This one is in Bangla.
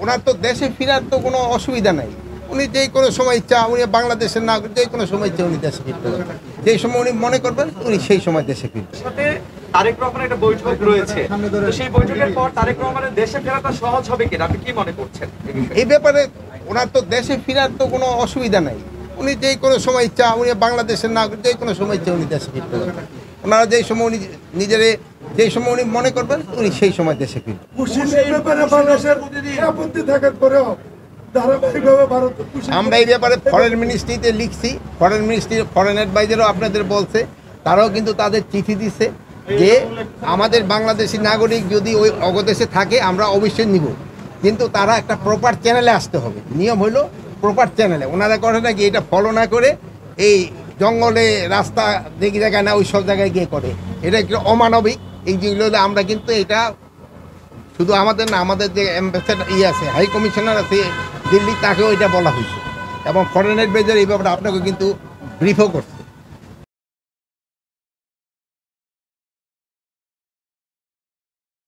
ওনার তো দেশে ফেরার তো কোনো অসুবিধা নাই। উনি যে কোনো সময় ইচ্ছা, উনি বাংলাদেশের নাগরিক, যে কোনো সময় ইচ্ছা উনি দেশে ফিরতে পারবেন। যেই সময় উনি মনে করবেন উনি সেই সময় দেশে ফিরবেন। সাথে তারেক রহমানের একটা বৈঠক রয়েছে, তো সেই বৈঠকের পর তারেক রহমানের দেশে ফেরাটা সহজ হবে কিনা আপনি কি মনে করছেন? এই ব্যাপারে ওনার তো দেশে ফেরার তো কোনো অসুবিধা নাই। উনি যে কোনো সময় ইচ্ছা, উনি বাংলাদেশের নাগরিক, যে কোনো সময় ইচ্ছা উনি দেশে ফিরতে পারবেন। ওনারা যেই সময় উনি নিজেরে যেই সময় উনি মনে করবেন উনি সেই সময় দেশে ফিরবেন। আমরা এই ব্যাপারে ফরেন মিনিস্ট্রিতে লিখছি, ফরেন মিনিস্ট্রি ফরেন অ্যাডভাইজারও আপনাদের বলছে, তারাও কিন্তু তাদের চিঠি দিচ্ছে যে আমাদের বাংলাদেশি নাগরিক যদি ওই অগদেশে থাকে আমরা অবশ্যই নিব, কিন্তু তারা একটা প্রপার চ্যানেলে আসতে হবে। নিয়ম হলো প্রপার চ্যানেলে। ওনারা করে নাকি এটা ফলো না করে এই জঙ্গলে রাস্তা দেখি জায়গায় না ওই সব জায়গায় গিয়ে করে, এটা একটু অমানবিক। এই যেগুলো আমরা কিন্তু এটা শুধু আমাদের না, আমাদের যে অ্যাম্বাসেডার আছে, হাই কমিশনার আছে দিল্লি, তাকেও এটা বলা হয়েছে এবং ফরেন অ্যাডভাইজার এই ব্যাপারে আপনাকে কিন্তু ব্রিফও করছে।